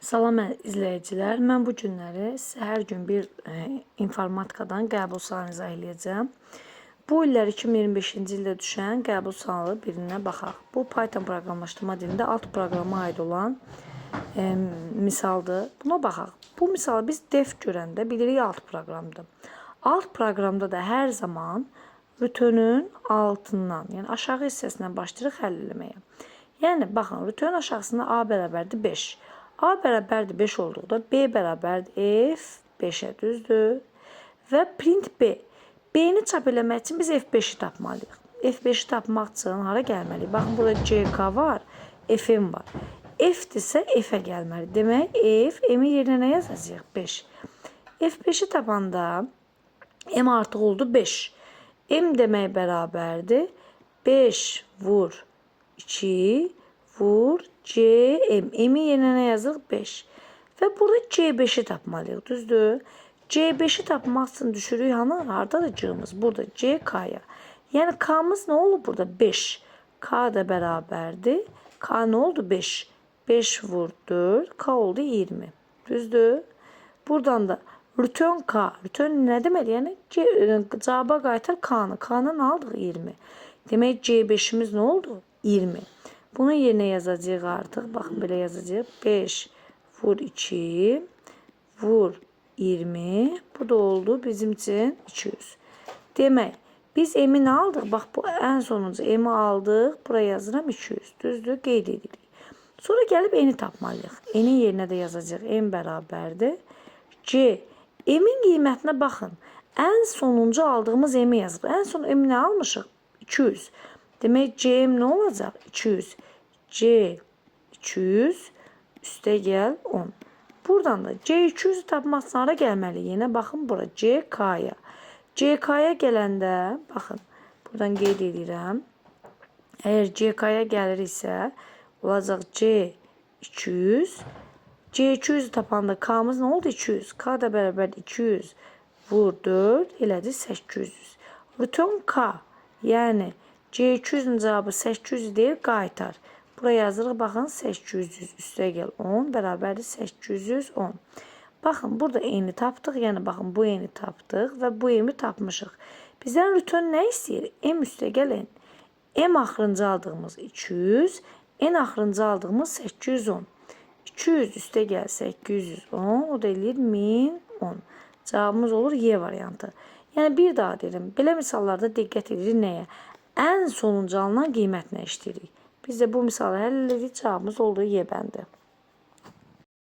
Salam izləyicilər, mən bu günləri hər gün bir informatikadan qəbul sualını izah edəcəm. Bu illər 2025-ci ildə düşən qəbul sualı birinə baxaq. Bu Python proqramlaşdırma dilində alt proqrama aid olan misaldır. Buna baxaq. Bu misalı biz def görəndə bilirik alt proqramdır. Alt proqramda da hər zaman rütönün altından, yəni aşağı hissəsindən başlayırıq həll etməyə. Yəni baxın, rütönün aşağısında A bərabərdir 5. A bərabərdir 5 olduqda B bərabərdir F5-ə, düzdür? Və print B. B-ni çap eləmək üçün biz F5-i tapmalıyıq. F5-i tapmaq üçün hara gəlməliyik? Baxın, burada CK var, FM var. F-dirsə F-ə gəlməli. Demək, F, M-i yerinə nə yazacaq? 5. F5-i tapanda M artıq oldu 5. M demək bərabərdir 5 vur 2 vur CM. M-i yerinə nə yazırıq? 5. Və burada C5-i tapmalıyıq, düzdür? C5-i tapmaq üçün düşürük hanı? Haradadır C-miz? Burada CK-ya. Yəni K-mız nə oldu burada? 5. K da bərabərdir. K nə oldu? 5. 5 vur 4. K oldu 20. Düzdür? Buradan da return K. Return nə deməli? Yəni cavaba qaytar K-nı. K-nı nə aldıq? 20. Demək C5-imiz nə oldu? 20. Bunun yerinə yazacağıq artıq. Baxın, belə yazacağıq. 5 vur 2 vur 20. Bu da oldu bizim üçün 200. Demək, biz M-i nə aldıq? Bax, bu ən sonuncu M-i aldıq. Buraya yazıram 200. Düzdür? Qeyd edirik. Sonra gəlib N-i tapmalıyıq. N-in yerinə də yazacağıq. M bərabərdir C. M-in qiymətinə baxın. Ən sonuncu aldığımız M-i yazılır. Ən son M-i nə almışıq? 200. Demək, CM nə olacaq? 200. C 200 üstə gəl 10. Buradan da C200-ü tapmaq üçün hara gəlməli? Yenə baxın bura CK-ya. CK-ya gələndə, baxın, buradan qeyd edirəm. Əgər CK-ya gəlir isə, olacaq C200. C200-ü tapanda K-mız nə oldu? 200. K da bərabərdir 200 vur 4, elədir 800. Return K, yəni C200-ün cavabı 800 deyil, qaytar. Buraya yazırıq, baxın, 800 üstə gəl 10 bərabərdir 810. Baxın, burada N-i tapdıq, yəni baxın, bu N-i tapdıq və bu M-i tapmışıq. Bizdən return nə istəyir? M üstə gəl N. M axırıncı aldığımız 200, N axırıncı aldığımız 810. 200 üstə gəl 810, o da eləyir 1010. Cavabımız olur Y variantı. Yəni, bir daha deyirəm, belə misallarda diqqət edirik nəyə? Ən sonuncu alınan qiymətinə işləyirik. Biz də bu misalı həll edirik, cavabımız olduğu Y bəndi.